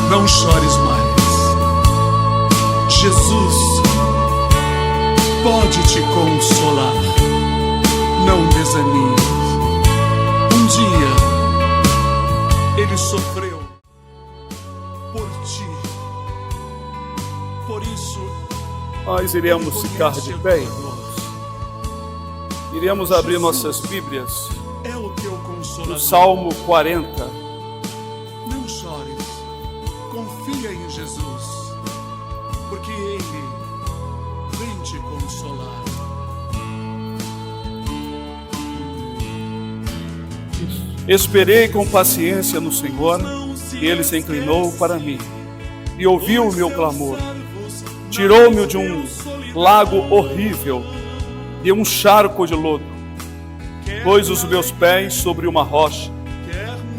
Não chores mais. Jesus pode te consolar. Não desanime. Um dia Ele sofreu por ti. Por isso, nós iremos ficar de pé, irmãos. Iremos abrir nossas Bíblias é o teu consolador. no Salmo 40. Não chores. Confia em Jesus, porque Ele vem te consolar. Esperei com paciência no Senhor, e Ele se inclinou para mim, e ouviu o meu clamor. Tirou-me de um lago horrível, de um charco de lodo. Pôs os meus pés sobre uma rocha,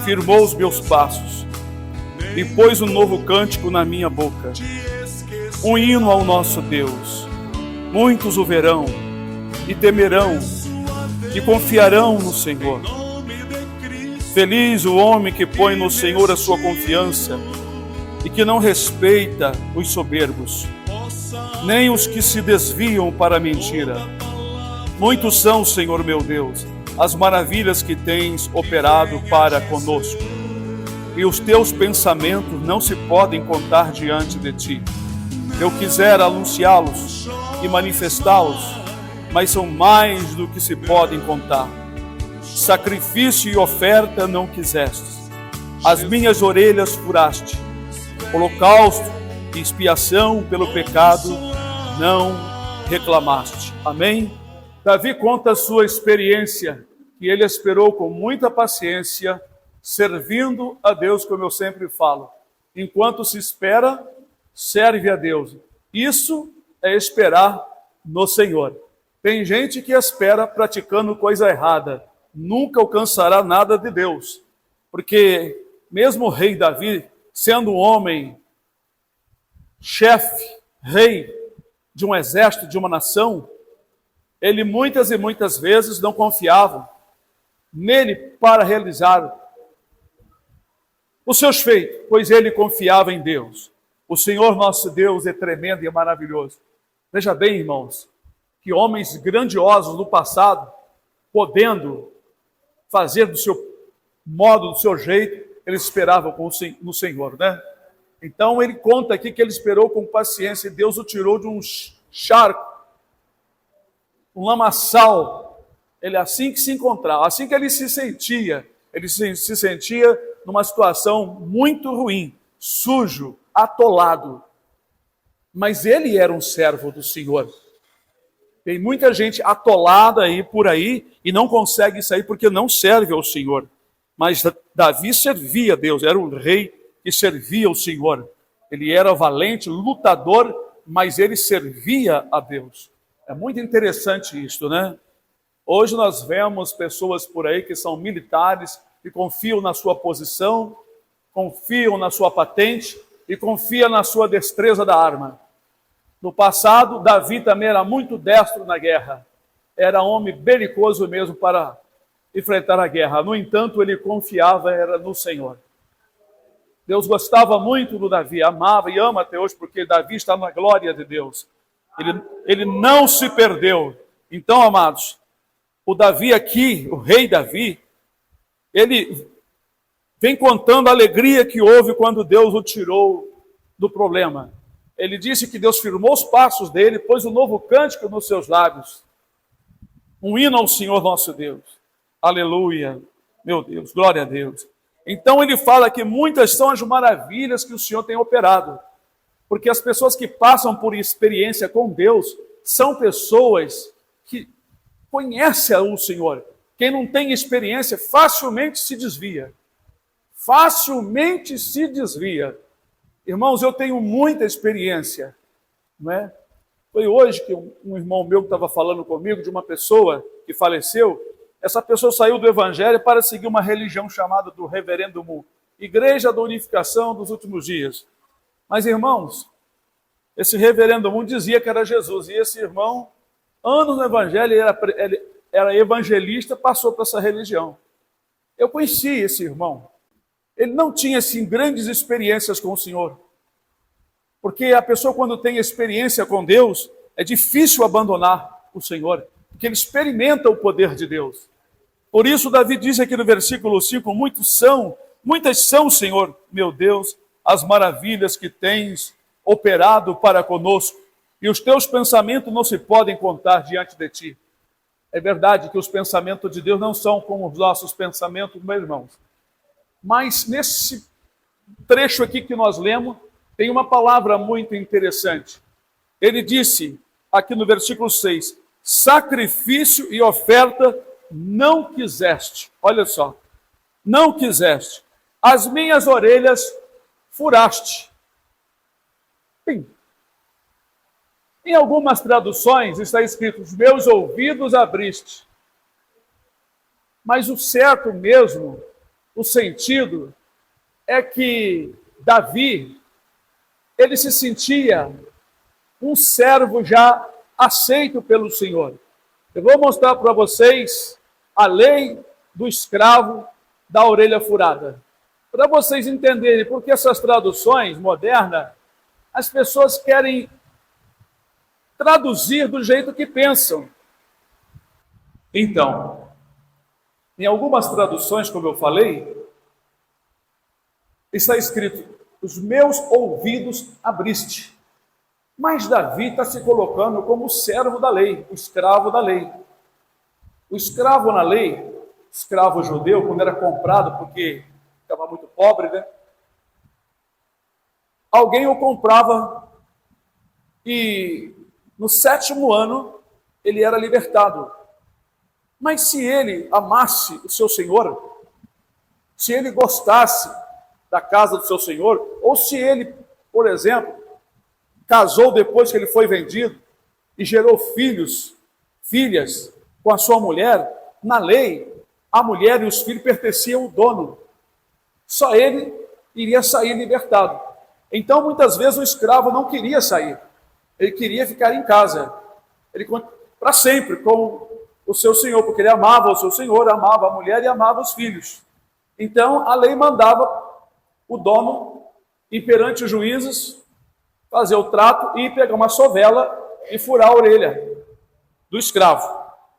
firmou os meus passos, e pôs um novo cântico na minha boca, um hino ao nosso Deus. Muitos o verão, e temerão, e confiarão no Senhor. Feliz o homem que põe no Senhor a sua confiança, e que não respeita os soberbos, nem os que se desviam para a mentira. Muitos são, Senhor meu Deus, as maravilhas que tens operado para conosco, e os teus pensamentos não se podem contar diante de ti. Eu quisera anunciá-los e manifestá-los, mas são mais do que se podem contar. Sacrifício e oferta não quisestes, as minhas orelhas furaste. Holocausto e expiação pelo pecado não reclamaste. Amém? Davi conta a sua experiência, que ele esperou com muita paciência, servindo a Deus, como eu sempre falo. Enquanto se espera, serve a Deus. Isso é esperar no Senhor. Tem gente que espera praticando coisa errada, nunca alcançará nada de Deus, porque mesmo o rei Davi, sendo um homem, chefe, rei de um exército, de uma nação, ele muitas e muitas vezes não confiava nele para realizar os seus feitos, pois ele confiava em Deus. O Senhor nosso Deus é tremendo e é maravilhoso. Veja bem, irmãos, que homens grandiosos do passado, podendo fazer do seu modo, do seu jeito, eles esperavam no Senhor, né? Então ele conta aqui que ele esperou com paciência e Deus o tirou de um charco, um lamaçal. Ele assim que se encontrava, assim que ele se sentia numa situação muito ruim, sujo, atolado. Mas ele era um servo do Senhor. Tem muita gente atolada aí por aí e não consegue sair porque não serve ao Senhor. Mas Davi servia a Deus, era um rei que servia ao Senhor. Ele era valente, lutador, mas ele servia a Deus. É muito interessante isso, né? Hoje nós vemos pessoas por aí que são militares e confiam na sua posição, confiam na sua patente e confiam na sua destreza da arma. No passado, Davi também era muito destro na guerra. Era homem belicoso mesmo para enfrentar a guerra. No entanto, ele confiava era no Senhor. Deus gostava muito do Davi, amava e ama até hoje, porque Davi está na glória de Deus. Ele não se perdeu. Então, amados, o Davi aqui, o rei Davi, ele vem contando a alegria que houve quando Deus o tirou do problema. Ele disse que Deus firmou os passos dele, pôs um novo cântico nos seus lábios. Um hino ao Senhor nosso Deus. Aleluia. Meu Deus, glória a Deus. Então ele fala que muitas são as maravilhas que o Senhor tem operado. Porque as pessoas que passam por experiência com Deus são pessoas que conhecem o Senhor. Quem não tem experiência facilmente se desvia. Facilmente se desvia. Irmãos, eu tenho muita experiência, não é? Foi hoje que um irmão meu que estava falando comigo de uma pessoa que faleceu. Essa pessoa saiu do Evangelho para seguir uma religião chamada do Reverendo Mu, Igreja da Unificação dos Últimos Dias. Mas, irmãos, esse Reverendo Mu dizia que era Jesus, e esse irmão, anos no Evangelho, ele era evangelista, passou para essa religião. Eu conheci esse irmão. ele não tinha assim grandes experiências com o Senhor. Porque a pessoa, quando tem experiência com Deus, é difícil abandonar o Senhor, porque ele experimenta o poder de Deus. Por isso Davi diz aqui no versículo 5, muitas são, Senhor, meu Deus, as maravilhas que tens operado para conosco, e os teus pensamentos não se podem contar diante de ti. É verdade que os pensamentos de Deus não são como os nossos pensamentos, meus irmãos. Mas nesse trecho aqui que nós lemos, tem uma palavra muito interessante. Ele disse, aqui no versículo 6, sacrifício e oferta não quiseste. Olha só, não quiseste. As minhas orelhas furaste. Sim. Em algumas traduções está escrito, os meus ouvidos abriste. Mas o certo mesmo, o sentido, é que Davi, ele se sentia um servo já aceito pelo Senhor. Eu vou mostrar para vocês a lei do escravo da orelha furada. Para vocês entenderem, porque essas traduções modernas, as pessoas querem traduzir do jeito que pensam. Então, em algumas traduções, como eu falei, está escrito, os meus ouvidos abriste. Mas Davi está se colocando como o servo da lei, o escravo da lei. O escravo na lei, escravo judeu, quando era comprado porque estava muito pobre, né? Alguém o comprava e no 7º ano ele era libertado. Mas se ele amasse o seu senhor, se ele gostasse da casa do seu senhor, ou se ele, por exemplo, casou depois que ele foi vendido e gerou filhos, filhas com a sua mulher, na lei, a mulher e os filhos pertenciam ao dono. Só ele iria sair libertado. Então, muitas vezes, o escravo não queria sair. Ele queria ficar em casa. Ele para sempre com o seu senhor, porque ele amava o seu senhor, amava a mulher e amava os filhos. Então, a lei mandava o dono ir perante os juízes, fazer o trato e pegar uma sovela e furar a orelha do escravo.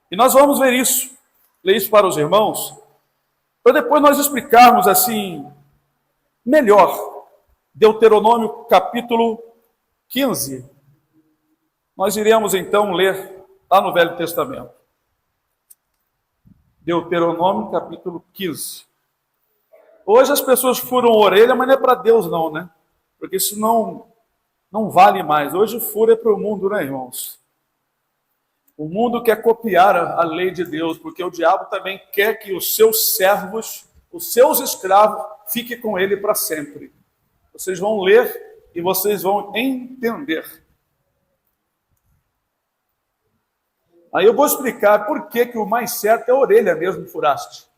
E nós vamos ver isso, ler isso para os irmãos, para depois nós explicarmos assim, melhor, Deuteronômio capítulo 15. Nós iremos então ler lá no Velho Testamento. Deuteronômio capítulo 15. Hoje as pessoas furam a orelha, mas não é para Deus não, né? Porque isso não vale mais. Hoje o furo é para o mundo, né, irmãos? O mundo quer copiar a lei de Deus, porque o diabo também quer que os seus servos, os seus escravos, fiquem com ele para sempre. Vocês vão ler e vocês vão entender. Aí eu vou explicar por que o mais certo é a orelha mesmo furaste.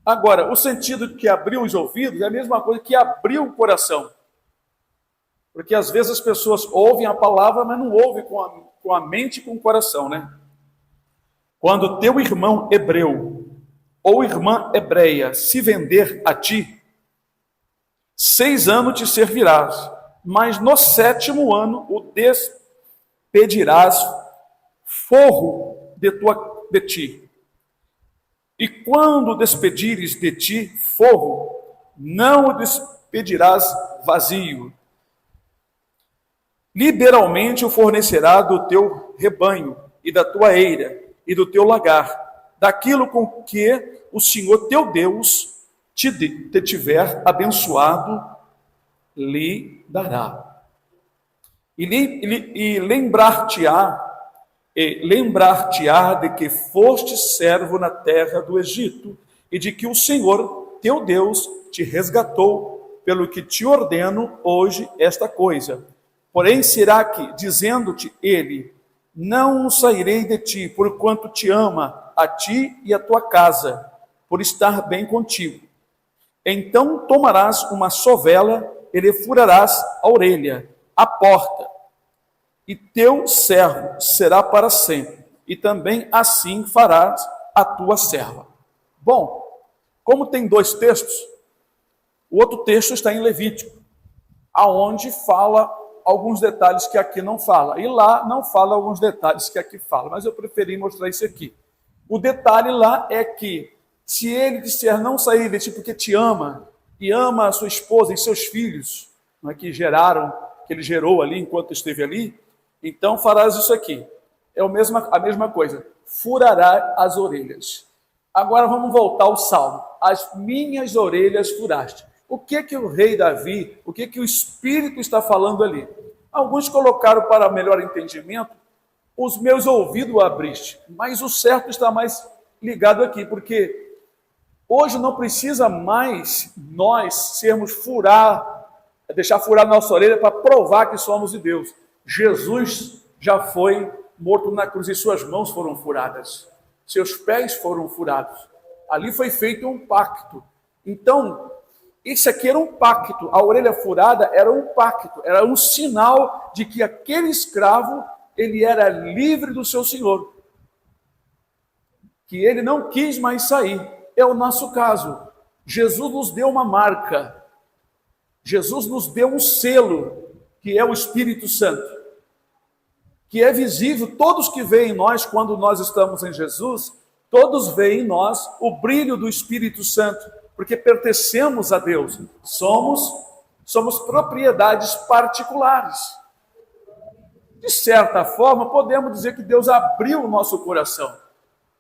Agora, o sentido de que abriu os ouvidos é a mesma coisa que abriu o coração. Porque às vezes as pessoas ouvem a palavra, mas não ouvem com a mente e com o coração, né? Quando teu irmão hebreu ou irmã hebreia se vender a ti, 6 anos te servirás, mas no 7º ano o despedirás forro de ti. E quando despedires de ti forro, não o despedirás vazio. Liberalmente o fornecerá do teu rebanho e da tua eira e do teu lagar, daquilo com que o Senhor teu Deus te tiver abençoado, lhe dará. E lembrar-te-á de que foste servo na terra do Egito, e de que o Senhor, teu Deus, te resgatou, pelo que te ordeno hoje esta coisa. Porém será que, dizendo-te ele, não sairei de ti, porquanto te ama, a ti e a tua casa, por estar bem contigo. Então tomarás uma sovela e lhe furarás a orelha, a porta, e teu servo será para sempre, e também assim farás a tua serva. Bom, como tem 2 textos, O outro texto está em Levítico, aonde fala alguns detalhes que aqui não fala. E lá não fala alguns detalhes que aqui fala, mas eu preferi mostrar isso aqui. O detalhe lá é que, se ele disser não sair de ti porque te ama, e ama a sua esposa e seus filhos, não é, que ele gerou ali enquanto esteve ali, então farás isso aqui. É a mesma coisa. Furará as orelhas. Agora vamos voltar ao Salmo. As minhas orelhas furaste. O que o rei Davi, o que o Espírito está falando ali? Alguns colocaram para melhor entendimento, os meus ouvidos abriste. Mas o certo está mais ligado aqui, porque hoje não precisa mais nós deixar furar nossa orelha para provar que somos de Deus. Jesus já foi morto na cruz e suas mãos foram furadas. Seus pés foram furados. Ali foi feito um pacto. Então, isso aqui era um pacto. A orelha furada era um pacto. Era um sinal de que aquele escravo, ele era livre do seu senhor. Que ele não quis mais sair. É o nosso caso. Jesus nos deu uma marca. Jesus nos deu um selo, que é o Espírito Santo, que é visível. Todos que veem em nós, quando nós estamos em Jesus, todos veem em nós o brilho do Espírito Santo, porque pertencemos a Deus. Somos propriedades particulares. De certa forma, podemos dizer que Deus abriu o nosso coração,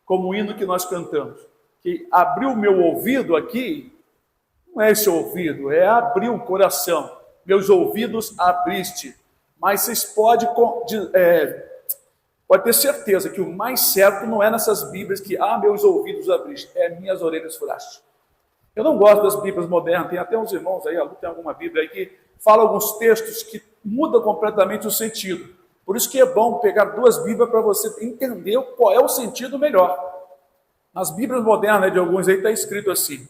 como o hino que nós cantamos, que abriu o meu ouvido aqui. Não é esse ouvido, é abrir o coração. Meus ouvidos abriste. Mas vocês podem ter certeza que o mais certo não é nessas Bíblias que, meus ouvidos abriste, é minhas orelhas furaste. Eu não gosto das Bíblias modernas, tem até uns irmãos aí, tem alguma Bíblia aí que fala alguns textos que mudam completamente o sentido. Por isso que é bom pegar duas Bíblias para você entender qual é o sentido melhor. Nas Bíblias modernas de alguns aí está escrito assim,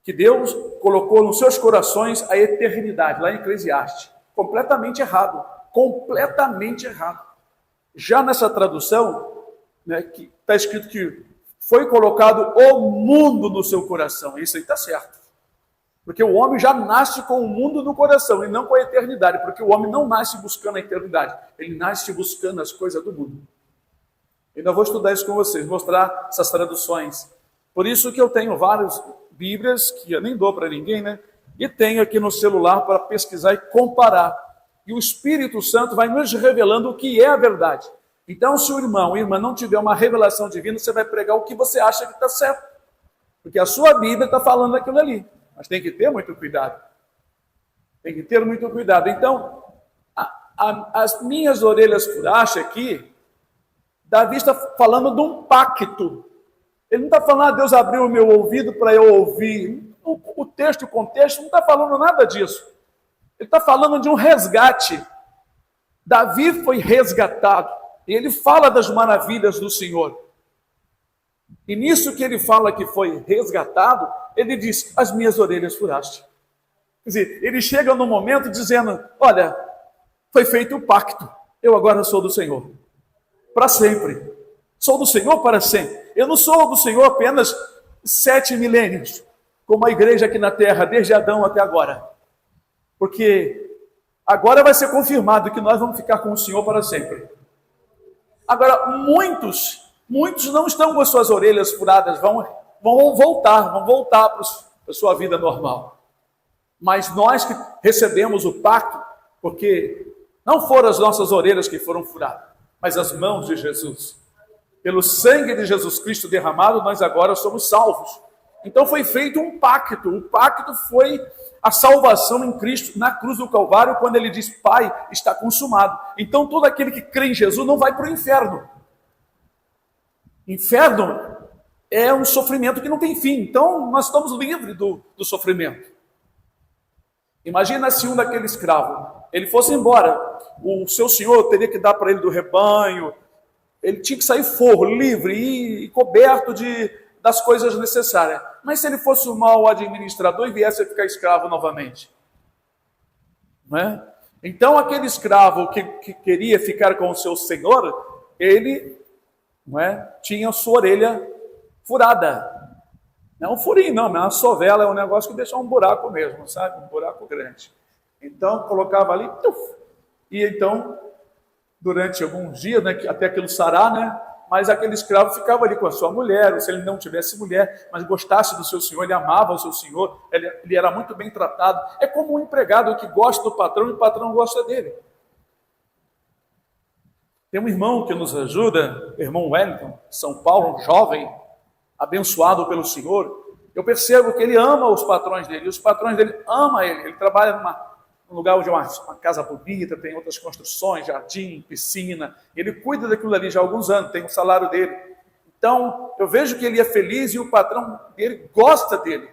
que Deus colocou nos seus corações a eternidade, lá em Eclesiastes. Completamente errado. Completamente errado. Já nessa tradução, né, que está escrito que foi colocado o mundo no seu coração. Isso aí está certo. Porque o homem já nasce com o mundo no coração e não com a eternidade. Porque o homem não nasce buscando a eternidade. Ele nasce buscando as coisas do mundo. Ainda vou estudar isso com vocês, mostrar essas traduções. Por isso que eu tenho várias Bíblias, que eu nem dou para ninguém, né? E tenho aqui no celular para pesquisar e comparar. E o Espírito Santo vai nos revelando o que é a verdade. Então, se o irmão ou irmã não tiver uma revelação divina, você vai pregar o que você acha que está certo. Porque a sua Bíblia está falando aquilo ali. Mas tem que ter muito cuidado. Tem que ter muito cuidado. Então, as minhas orelhas furaste aqui, Davi está falando de um pacto. Ele não está falando, Deus abriu o meu ouvido para eu ouvir. O texto, o contexto, não está falando nada disso. Ele está falando de um resgate. Davi foi resgatado. E ele fala das maravilhas do Senhor. E nisso que ele fala que foi resgatado, ele diz, as minhas orelhas furaste. Quer dizer, ele chega no momento dizendo, olha, foi feito o pacto. Eu agora sou do Senhor. Para sempre. Sou do Senhor para sempre. Eu não sou do Senhor apenas 7 milênios, como a igreja aqui na terra, desde Adão até agora. Porque agora vai ser confirmado que nós vamos ficar com o Senhor para sempre. Agora, muitos não estão com as suas orelhas furadas, vão voltar para a sua vida normal. Mas nós que recebemos o pacto, porque não foram as nossas orelhas que foram furadas, mas as mãos de Jesus. Pelo sangue de Jesus Cristo derramado, nós agora somos salvos. Então foi feito um pacto. O pacto foi a salvação em Cristo, na cruz do Calvário, quando ele diz, Pai, está consumado. Então todo aquele que crê em Jesus não vai para o inferno. Inferno é um sofrimento que não tem fim. Então nós estamos livres do sofrimento. Imagina se um daquele escravo, ele fosse embora, o seu senhor teria que dar para ele do rebanho, ele tinha que sair forro, livre e coberto das coisas necessárias. Mas se ele fosse um mau administrador e viesse a ficar escravo novamente? Não é? Então aquele escravo que queria ficar com o seu senhor, ele tinha sua orelha furada. Não é um furinho, não, mas uma sovela é um negócio que deixa um buraco mesmo, sabe? Um buraco grande. Então, colocava ali, e então, durante alguns dias, né, até aquilo sarar, né? Mas aquele escravo ficava ali com a sua mulher, ou se ele não tivesse mulher, mas gostasse do seu senhor, ele amava o seu senhor, ele era muito bem tratado. É como um empregado que gosta do patrão e o patrão gosta dele. Tem um irmão que nos ajuda, o irmão Wellington, de São Paulo, um jovem, abençoado pelo Senhor. Eu percebo que ele ama os patrões dele, e os patrões dele amam ele. Ele trabalha num lugar onde é uma casa bonita, tem outras construções, jardim, piscina. Ele cuida daquilo ali já há alguns anos, tem o salário dele. Então, eu vejo que ele é feliz e o patrão dele gosta dele.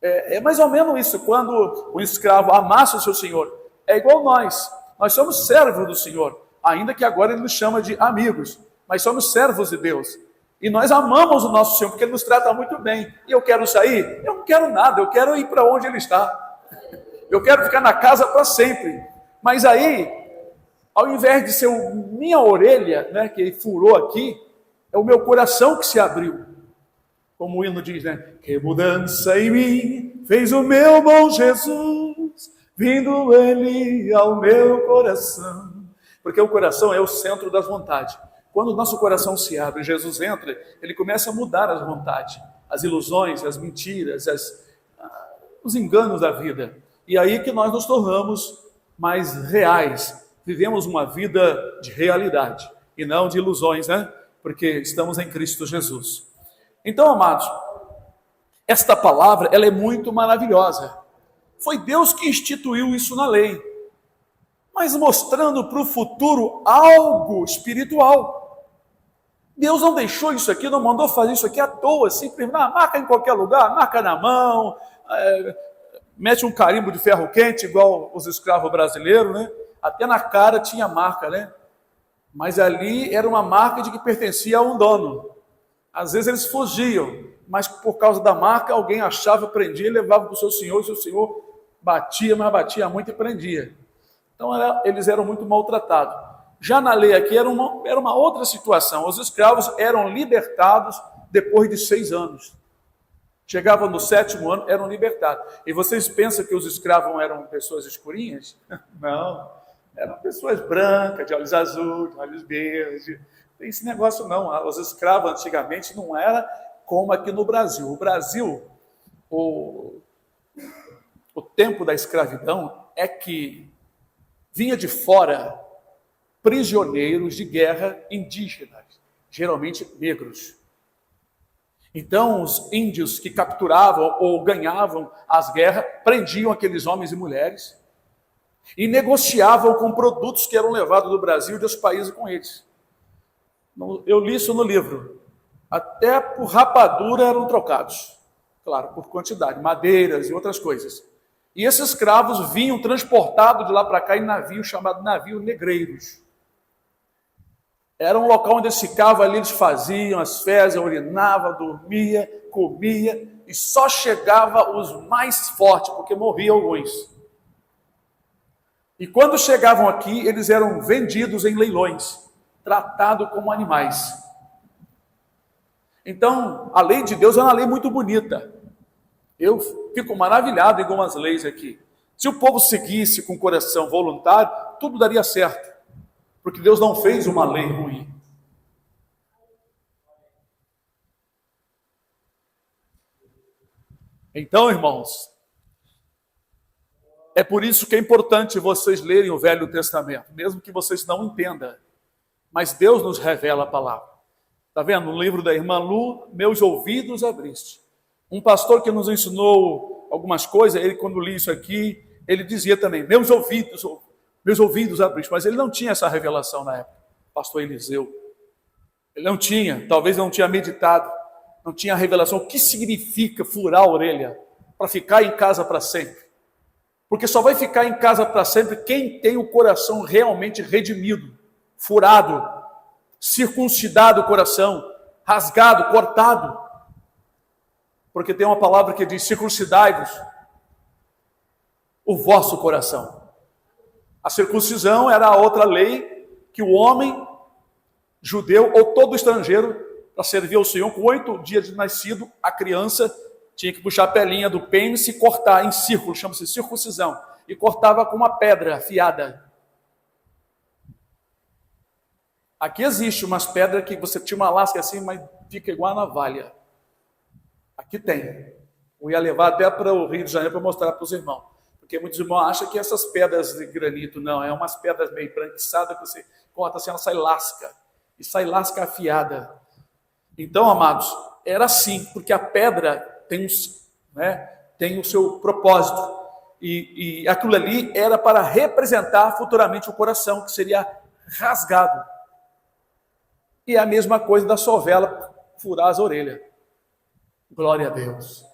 É mais ou menos isso, quando o escravo amassa o seu senhor. É igual nós somos servos do Senhor, ainda que agora ele nos chama de amigos, mas somos servos de Deus. E nós amamos o nosso Senhor, porque Ele nos trata muito bem. E eu quero sair? Eu não quero nada, eu quero ir para onde Ele está. Eu quero ficar na casa para sempre. Mas aí, ao invés de ser minha orelha, né, que furou aqui, é o meu coração que se abriu. Como o hino diz, né? Que mudança em mim fez o meu bom Jesus, vindo Ele ao meu coração. Porque o coração é o centro das vontades. Quando o nosso coração se abre, Jesus entra, ele começa a mudar as vontades, as ilusões, as mentiras, os enganos da vida. E aí que nós nos tornamos mais reais, vivemos uma vida de realidade e não de ilusões, né? Porque estamos em Cristo Jesus. Então, amados, esta palavra, ela é muito maravilhosa. Foi Deus que instituiu isso na lei, mas mostrando para o futuro algo espiritual. Deus não deixou isso aqui, não mandou fazer isso aqui à toa, simplesmente, marca em qualquer lugar, marca na mão, mete um carimbo de ferro quente, igual os escravos brasileiros, né? Até na cara tinha marca, né? Mas ali era uma marca de que pertencia a um dono. Às vezes eles fugiam, mas por causa da marca, alguém achava, prendia e levava para o seu senhor, e o seu senhor batia, mas batia muito e prendia. Então eles eram muito maltratados. Já na lei aqui era uma outra situação. Os escravos eram libertados depois de 6 anos. Chegavam no 7º ano, eram libertados. E vocês pensam que os escravos eram pessoas escurinhas? Não. Eram pessoas brancas, de olhos azuis, de olhos verdes. Não tem esse negócio não. Os escravos antigamente não era como aqui no Brasil. O Brasil, o tempo da escravidão é que vinha de fora prisioneiros de guerra indígenas, geralmente negros. Então, os índios que capturavam ou ganhavam as guerras, prendiam aqueles homens e mulheres e negociavam com produtos que eram levados do Brasil e dos países com eles. Eu li isso no livro. Até por rapadura eram trocados. Claro, por quantidade, madeiras e outras coisas. E esses escravos vinham transportados de lá para cá em navio chamado navio negreiros. Era um local onde eles ficavam ali, eles faziam as fezes, urinavam, dormia, comia, e só chegava os mais fortes, porque morriam alguns. E quando chegavam aqui, eles eram vendidos em leilões, tratados como animais. Então, a lei de Deus é uma lei muito bonita. Eu fico maravilhado em algumas leis aqui. Se o povo seguisse com o coração voluntário, tudo daria certo. Porque Deus não fez uma lei ruim. Então, irmãos, é por isso que é importante vocês lerem o Velho Testamento, mesmo que vocês não entendam. Mas Deus nos revela a palavra. Está vendo? No livro da irmã Lu, meus ouvidos abriste. Um pastor que nos ensinou algumas coisas, ele quando li isso aqui, ele dizia também, meus ouvidos abriste, mas ele não tinha essa revelação na época, pastor Eliseu. Ele não tinha, talvez não tinha meditado, não tinha a revelação. O que significa furar a orelha para ficar em casa para sempre? Porque só vai ficar em casa para sempre quem tem o coração realmente redimido, furado, circuncidado o coração, rasgado, cortado. Porque tem uma palavra que diz, circuncidai-vos o vosso coração. A circuncisão era a outra lei que o homem judeu ou todo estrangeiro para servir ao Senhor. Com 8 dias de nascido, a criança tinha que puxar a pelinha do pênis e cortar em círculo, chama-se circuncisão, e cortava com uma pedra afiada. Aqui existe umas pedras que você tira uma lasca assim, mas fica igual a navalha. Aqui tem. Eu ia levar até para o Rio de Janeiro para mostrar para os irmãos. Porque muitos irmãos acham que essas pedras de granito, não, é umas pedras meio branquiçadas que você corta assim, ela sai lasca. E sai lasca afiada. Então, amados, era assim, porque a pedra tem o seu propósito. E aquilo ali era para representar futuramente o coração, que seria rasgado. E é a mesma coisa da sovela furar as orelhas. Glória a Deus.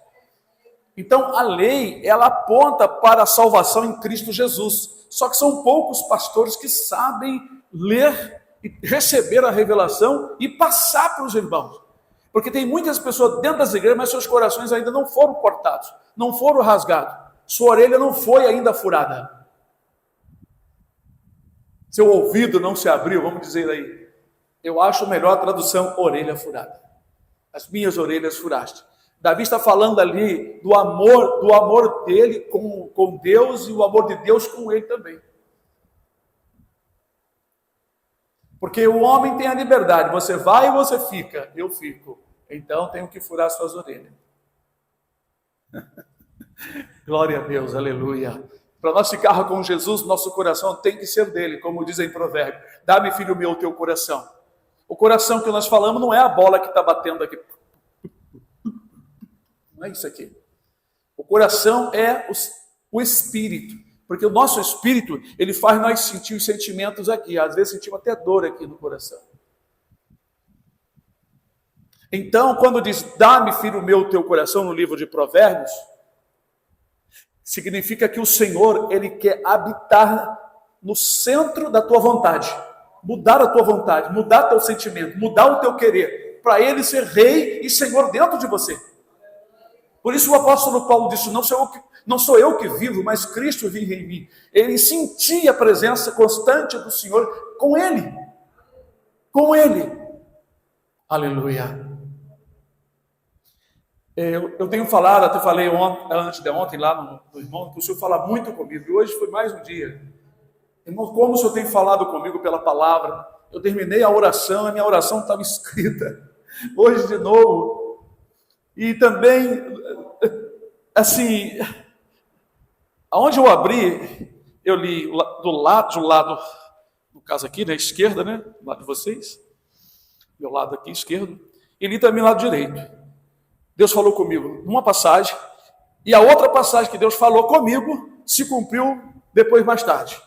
Então, a lei, ela aponta para a salvação em Cristo Jesus. Só que são poucos pastores que sabem ler e receber a revelação e passar para os irmãos. Porque tem muitas pessoas dentro das igrejas, mas seus corações ainda não foram cortados, não foram rasgados. Sua orelha não foi ainda furada. Seu ouvido não se abriu, vamos dizer aí. Eu acho melhor a tradução orelha furada. As minhas orelhas furaste. Davi está falando ali do amor dele com Deus e o amor de Deus com ele também. Porque o homem tem a liberdade, você vai e você fica, eu fico. Então tenho que furar suas orelhas. Glória a Deus, aleluia. Para nós ficar com Jesus, nosso coração tem que ser dele, como diz em Provérbio. Dá-me, filho meu, o teu coração. O coração que nós falamos não é a bola que está batendo aqui. Não é isso aqui. O coração é o espírito. Porque o nosso espírito, ele faz nós sentir os sentimentos aqui. Às vezes sentimos até dor aqui no coração. Então, quando diz, dá-me, filho meu, o teu coração, no livro de Provérbios, significa que o Senhor, ele quer habitar no centro da tua vontade. Mudar a tua vontade, mudar teu sentimento, mudar o teu querer, para ele ser rei e senhor dentro de você. Por isso o apóstolo Paulo disse, não sou eu que vivo, mas Cristo vive em mim. Ele sentia a presença constante do Senhor com ele. Com ele. Aleluia. Eu tenho falado, até falei antes de ontem lá no irmão, que o Senhor fala muito comigo, e hoje foi mais um dia. Irmão, como o Senhor tem falado comigo pela palavra, eu terminei a oração, a minha oração estava escrita, hoje de novo, e também, assim, aonde eu abri, eu li do lado, no caso aqui, na esquerda, né, do lado de vocês, meu lado aqui esquerdo, e li também do lado direito. Deus falou comigo numa passagem, e a outra passagem que Deus falou comigo se cumpriu depois mais tarde.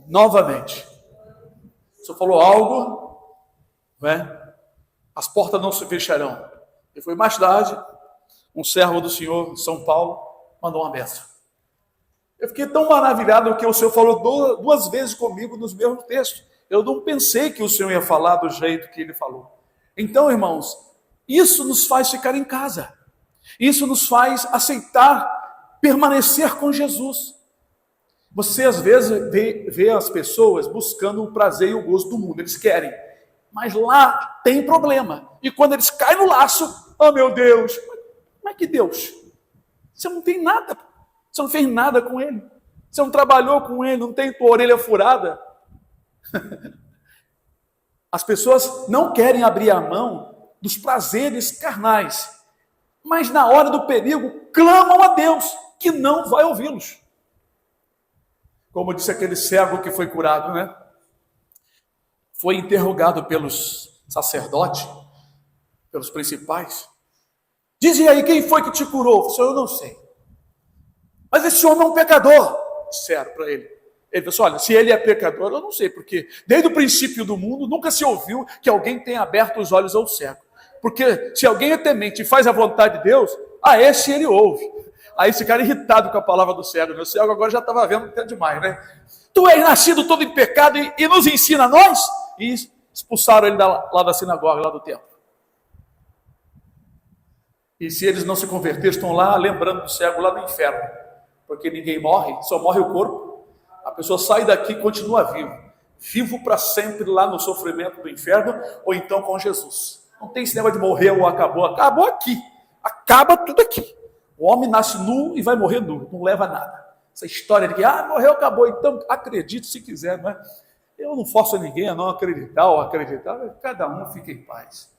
Novamente. O Senhor falou algo, as portas não se fecharão. E foi mais tarde, um servo do Senhor, São Paulo, mandou uma bênção. Eu fiquei tão maravilhado que o Senhor falou 2 vezes comigo nos mesmos textos. Eu não pensei que o Senhor ia falar do jeito que ele falou. Então, irmãos, isso nos faz ficar em casa. Isso nos faz aceitar permanecer com Jesus. Você às vezes vê as pessoas buscando o prazer e o gosto do mundo. Eles querem. Mas lá tem problema. E quando eles caem no laço, oh meu Deus, como é que Deus? Você não tem nada. Você não fez nada com ele. Você não trabalhou com ele, não tem tua orelha furada. As pessoas não querem abrir a mão dos prazeres carnais, mas na hora do perigo clamam a Deus, que não vai ouvi-los. Como disse aquele cego que foi curado, né? Foi interrogado pelos sacerdotes, pelos principais. Dizem aí, quem foi que te curou? Senhor, eu não sei. Mas esse homem é um pecador, disseram para ele. Ele disse, olha, se ele é pecador, eu não sei, porque desde o princípio do mundo nunca se ouviu que alguém tenha aberto os olhos ao cego. Porque se alguém é temente e faz a vontade de Deus, esse ele ouve. Aí esse cara irritado com a palavra do cego. O cego agora já estava vendo até demais, né? Tu és nascido todo em pecado e nos ensina a nós? E expulsaram ele lá da sinagoga, lá do templo. E se eles não se converterem, estão lá lembrando do cego lá no inferno. Porque ninguém morre, só morre o corpo. A pessoa sai daqui e continua vivo. vivo para sempre lá no sofrimento do inferno, ou então com Jesus. Não tem esse negócio de morrer ou acabou. Acabou aqui. Acaba tudo aqui. O homem nasce nu e vai morrer nu. Não leva nada. Essa história de que, morreu, acabou. Então, acredite se quiser, não é? Eu não forço ninguém a não acreditar ou acreditar. Cada um fica em paz.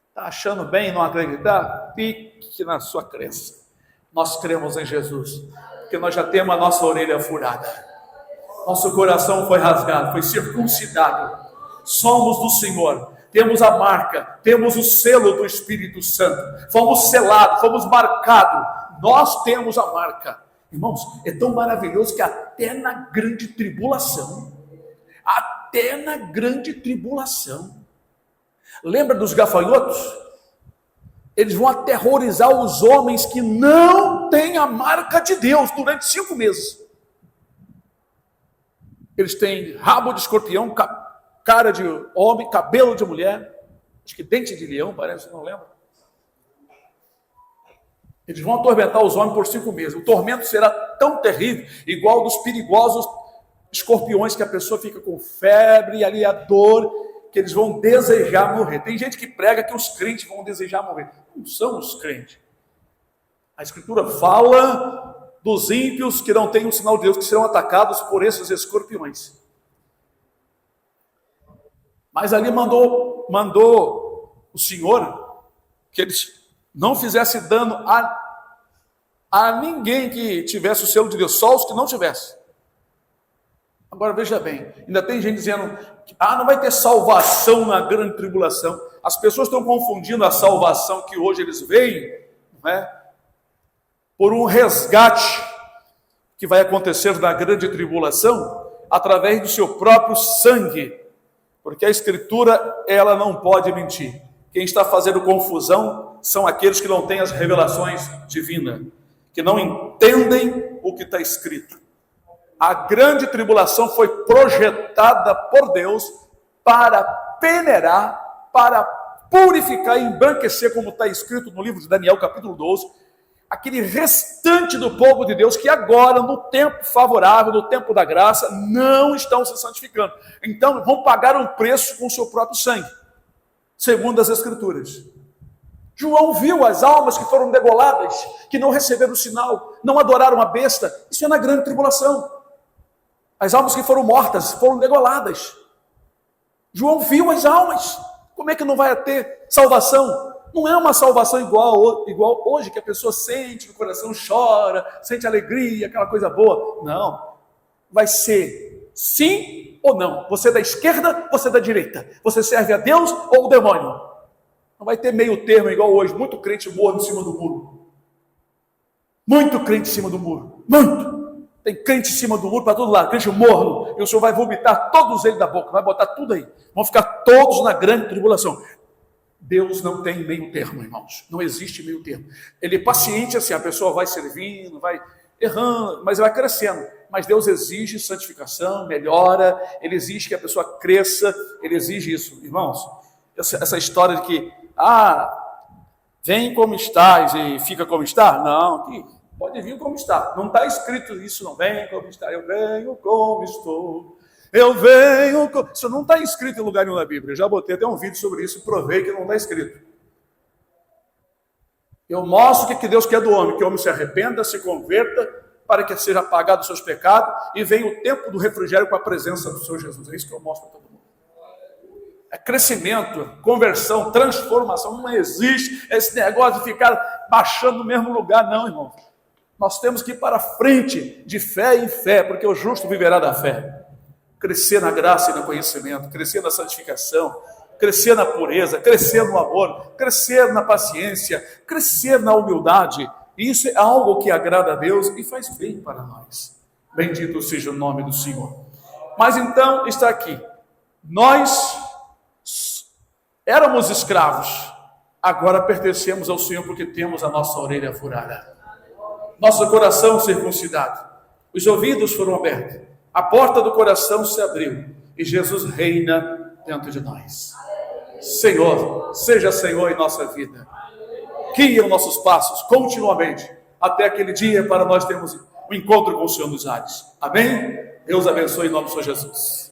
Está achando bem não acreditar? Fique na sua crença. Nós cremos em Jesus, porque nós já temos a nossa orelha furada. Nosso coração foi rasgado, foi circuncidado. Somos do Senhor. Temos a marca, temos o selo do Espírito Santo. Fomos selados, fomos marcados. Nós temos a marca. Irmãos, é tão maravilhoso que até na grande tribulação, lembra dos gafanhotos? Eles vão aterrorizar os homens que não têm a marca de Deus durante 5 meses. Eles têm rabo de escorpião, cara de homem, cabelo de mulher, acho que dente de leão, parece, não lembro. Eles vão atormentar os homens por 5 meses. O tormento será tão terrível, igual dos perigosos escorpiões, que a pessoa fica com febre e ali a dor, que eles vão desejar morrer. Tem gente que prega que os crentes vão desejar morrer. Não são os crentes. A Escritura fala dos ímpios que não têm o sinal de Deus, que serão atacados por esses escorpiões. Mas ali mandou o Senhor que eles não fizessem dano a ninguém que tivesse o selo de Deus, só os que não tivessem. Agora veja bem, ainda tem gente dizendo que não vai ter salvação na grande tribulação. As pessoas estão confundindo a salvação que hoje eles veem, não é, por um resgate que vai acontecer na grande tribulação através do seu próprio sangue, porque a Escritura, ela não pode mentir. Quem está fazendo confusão são aqueles que não têm as revelações divinas, que não entendem o que está escrito. A grande tribulação foi projetada por Deus para peneirar, para purificar e embranquecer, como está escrito no livro de Daniel, capítulo 12, aquele restante do povo de Deus que agora, no tempo favorável, no tempo da graça, não estão se santificando. Então, vão pagar um preço com o seu próprio sangue, segundo as Escrituras. João viu as almas que foram degoladas, que não receberam o sinal, não adoraram a besta. Isso é na grande tribulação. As almas que foram mortas foram degoladas. João viu as almas. Como é que não vai ter salvação? Não é uma salvação igual hoje, que a pessoa sente, o coração chora, sente alegria, aquela coisa boa. Não. Vai ser sim ou não. Você é da esquerda, você é da direita. Você serve a Deus ou o demônio. Não vai ter meio termo igual hoje. Muito crente morre em cima do muro. Muito crente em cima do muro. Muito. Tem crente em cima do muro para todo lado, crente morno, e o Senhor vai vomitar todos eles da boca, vai botar tudo aí, vão ficar todos na grande tribulação. Deus não tem meio termo, irmãos, não existe meio termo. Ele é paciente assim, a pessoa vai servindo, vai errando, mas vai crescendo. Mas Deus exige santificação, melhora, Ele exige que a pessoa cresça, Ele exige isso. Irmãos, essa história de que, vem como estás e fica como está, não, que pode vir como está. Não está escrito isso, não vem como está. Eu venho como estou. Eu venho como... Isso não está escrito em lugar nenhum na Bíblia. Eu já botei até um vídeo sobre isso e provei que não está escrito. Eu mostro o que Deus quer do homem. Que o homem se arrependa, se converta, para que seja apagado os seus pecados e venha o tempo do refrigério com a presença do Senhor Jesus. É isso que eu mostro para todo mundo. É crescimento, conversão, transformação. Não existe esse negócio de ficar baixando no mesmo lugar, não, irmão. Nós temos que ir para frente, de fé em fé, porque o justo viverá da fé. Crescer na graça e no conhecimento, crescer na santificação, crescer na pureza, crescer no amor, crescer na paciência, crescer na humildade. Isso é algo que agrada a Deus e faz bem para nós. Bendito seja o nome do Senhor. Mas então está aqui. Nós éramos escravos, agora pertencemos ao Senhor porque temos a nossa orelha furada. Nosso coração circuncidado, os ouvidos foram abertos, a porta do coração se abriu e Jesus reina dentro de nós. Senhor, seja Senhor em nossa vida, guia os nossos passos continuamente, até aquele dia para nós termos um encontro com o Senhor nos ares. Amém? Deus abençoe em nome do Senhor Jesus.